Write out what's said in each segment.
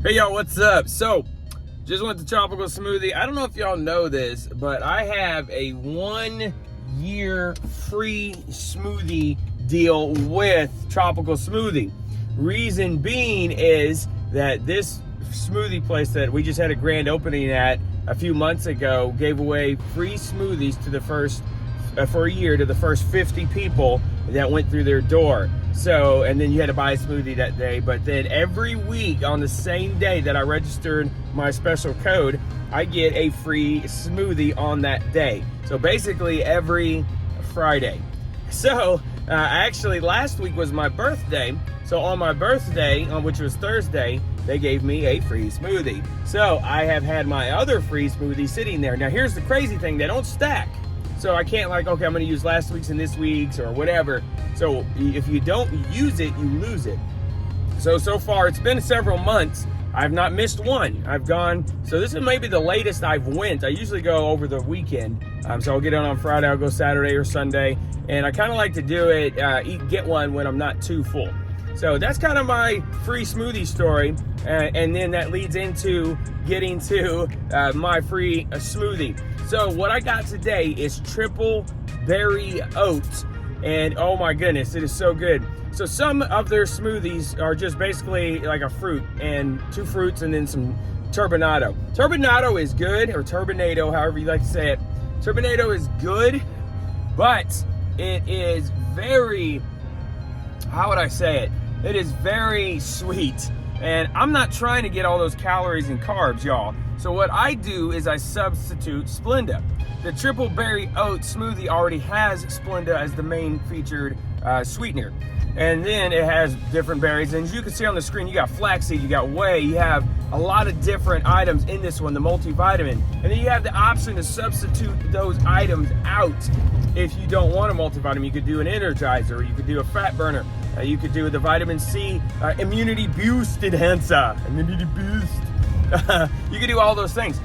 Hey y'all, what's up? So, just went to Tropical Smoothie. I don't know if y'all know this, but I have a 1-year free smoothie deal with Tropical Smoothie. Reason being is that this smoothie place that we just had a grand opening at a few months ago gave away free smoothies to the first for a year to the first 50 people that went through their door. So, and then you had to buy a smoothie that day, but then every week on the same day that I registered my special code, I get a free smoothie on that day. So basically every Friday. So actually last week was my birthday. So on my birthday, which was Thursday, they gave me a free smoothie. So I have had my other free smoothie sitting there. Now here's the crazy thing, they don't stack. So I can't like, okay, I'm gonna use last week's and this week's or whatever. So if you don't use it, you lose it. So far it's been several months. I've not missed one. I've gone, so this is maybe the latest I've went. I usually go over the weekend. So I'll get on Friday, I'll go Saturday or Sunday. And I kind of like to do it, get one when I'm not too full. So that's kind of my free smoothie story. And then that leads into getting to my free smoothie. So what I got today is triple berry oats. And oh my goodness, it is so good. So some of their smoothies are just basically like a fruit and 2 fruits and then some turbinado. Turbinado is good, or turbinado, however you like to say it. Turbinado is good, but it is very, how would I say it? It is very sweet. And I'm not trying to get all those calories and carbs, y'all. So what I do is I substitute Splenda. The triple berry oat smoothie already has Splenda as the main featured sweetener. And then it has different berries. And as you can see on the screen, you got flaxseed, you got whey, you have a lot of different items in this one, the multivitamin. And then you have the option to substitute those items out. If you don't want a multivitamin, you could do an energizer, you could do a fat burner, you could do the vitamin C immunity boost enhancer, immunity boost. You could do all those things.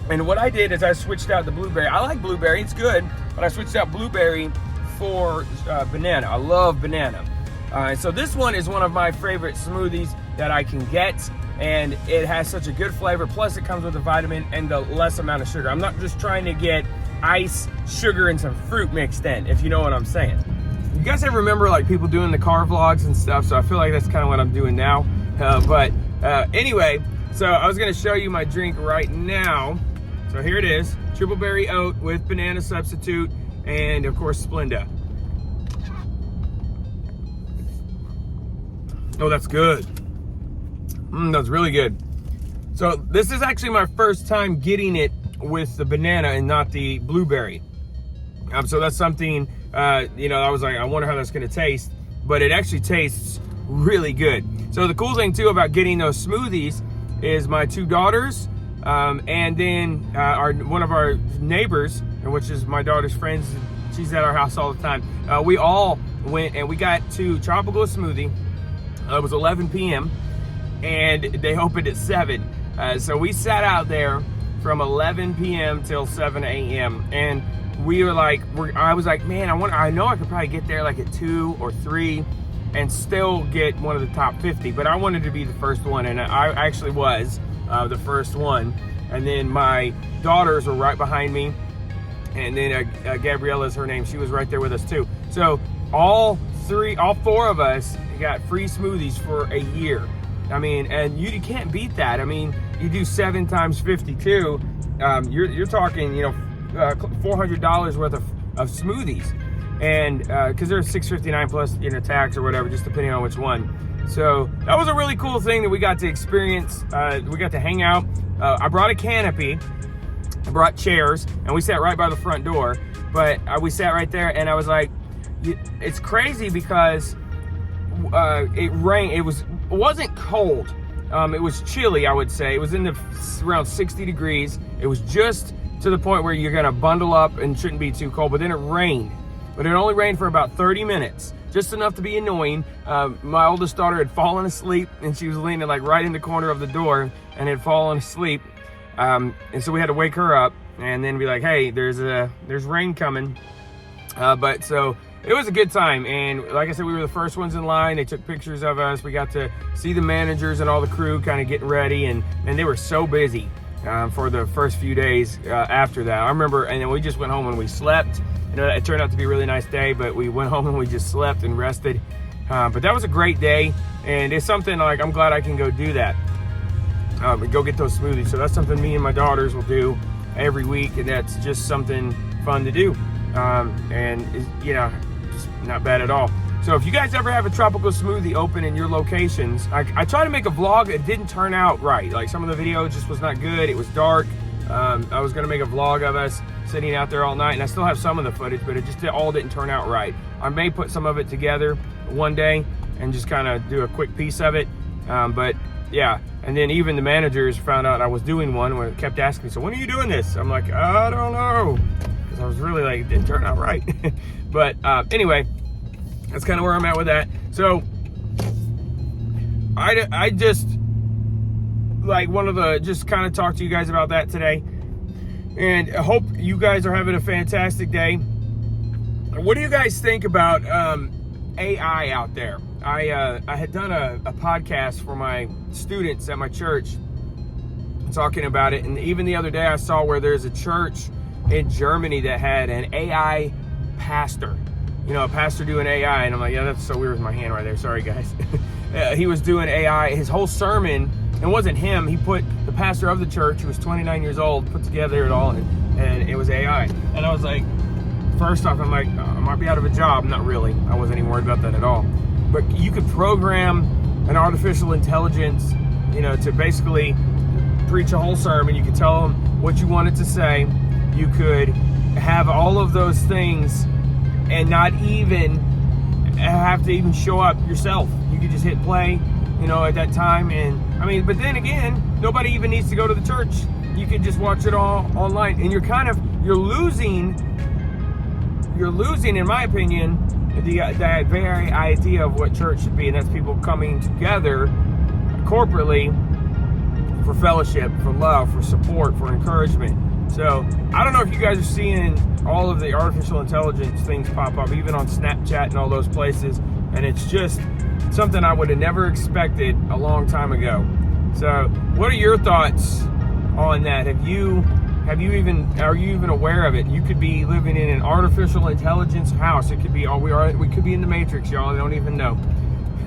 And what I did is I switched out the blueberry. I like blueberry, it's good, but I switched out blueberry for banana. I love banana. So this one is one of my favorite smoothies that I can get, and it has such a good flavor. Plus it comes with a vitamin and the less amount of sugar. I'm not just trying to get ice, sugar, and some fruit mixed in, if you know what I'm saying. You guys ever remember like people doing the car vlogs and stuff? So I feel like that's kind of what I'm doing now. Anyway, so I was gonna show you my drink right now. So here it is, triple berry oat with banana substitute and of course Splenda. Oh, that's good. That's really good. So this is actually my first time getting it with the banana and not the blueberry. So that's something, I was like, I wonder how that's gonna taste, but it actually tastes really good. So the cool thing too about getting those smoothies is my 2 daughters, and then one of our neighbors, which is my daughter's friends, she's at our house all the time. We all went and we got to Tropical Smoothie. It was 11 p.m. and they opened at 7. So we sat out there from 11 p.m. till 7 a.m. and we were like, I was like, man, I know I could probably get there like at 2 or 3 and still get one of the top 50, but I wanted to be the first one, and I actually was the first one. And then my daughters were right behind me, and then Gabriella's her name, she was right there with us too. So all 4 of us got free smoothies for a year. I mean, and you can't beat that. I mean, you do 7 times 52, you're talking, $400 worth of smoothies. And because they're $6.59 plus tax or whatever, just depending on which one. So that was a really cool thing that we got to experience. We got to hang out. I brought a canopy, I brought chairs, and we sat right by the front door. But we sat right there, and I was like, it's crazy because it rained. It wasn't cold. It was chilly, I would say. It was around 60 degrees. It was just to the point where you're gonna bundle up and shouldn't be too cold, but then it rained. But it only rained for about 30 minutes, just enough to be annoying. My oldest daughter had fallen asleep, and she was leaning like right in the corner of the door and had fallen asleep. And so we had to wake her up and then be like, hey, there's rain coming. But so it was a good time. And like I said, we were the first ones in line. They took pictures of us. We got to see the managers and all the crew kind of getting ready, and they were so busy for the first few days after that. I remember, and then we just went home and we slept. You know, it turned out to be a really nice day, but we went home and we just slept and rested. But that was a great day, and it's something like I'm glad I can go do that. Go get those smoothies. So that's something me and my daughters will do every week, and that's just something fun to do. And you know, just not bad at all. So if you guys ever have a tropical smoothie open in your locations, I try to make a vlog. It didn't turn out right. Like some of the video just was not good. It was dark. I was gonna make a vlog of us sitting out there all night, and I still have some of the footage, but it just all didn't turn out right. I may put some of it together one day and just kind of do a quick piece of it. But yeah, and then even the managers found out I was doing one when it kept asking me, so when are you doing this? I'm like, I don't know. Because I was really like, it didn't turn out right. But anyway, that's kind of where I'm at with that. So I just like wanted to just kind of talk to you guys about that today. And I hope you guys are having a fantastic day. What do you guys think about AI out there? I had done a podcast for my students at my church talking about it. And even the other day I saw where there's a church in Germany that had an AI pastor. You know, a pastor doing AI. And I'm like, yeah, that's so weird with my hand right there. Sorry, guys. He was doing AI. His whole sermon, it wasn't him. He put the pastor of the church, who was 29 years old, put together it all, and it was AI. And I was like, first off, I'm like, I might be out of a job. Not really. I wasn't even worried about that at all. But you could program an artificial intelligence, you know, to basically preach a whole sermon. You could tell them what you wanted to say. You could have all of those things and not even have to even show up yourself. You could just hit play, you know, at that time. And I mean, but then again, nobody even needs to go to the church. You could just watch it all online, and you're losing, in my opinion, that very idea of what church should be, and that's people coming together corporately for fellowship, for love, for support, for encouragement. So I don't know if you guys are seeing all of the artificial intelligence things pop up, even on Snapchat and all those places, and it's just something I would have never expected a long time ago. So what are your thoughts on that? Are you even aware of it? You could be living in an artificial intelligence house. It could be, we could be in the Matrix, y'all. I don't even know.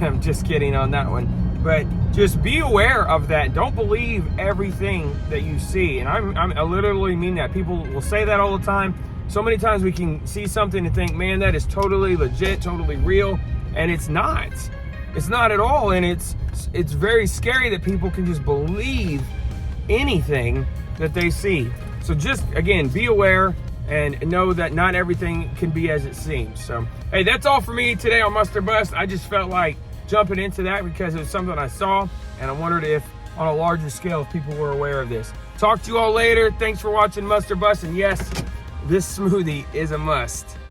I'm just kidding on that one. But just be aware of that. Don't believe everything that you see. And I literally mean that. People will say that all the time. So many times we can see something and think, man, that is totally legit, totally real. And it's not. It's not at all. And it's very scary that people can just believe anything that they see. So just, again, be aware and know that not everything can be as it seems. So, hey, that's all for me today on Must or Bust. I just felt like jumping into that because it was something I saw, and I wondered if, on a larger scale, if people were aware of this. Talk to you all later. Thanks for watching Must or Bust. And yes, this smoothie is a must.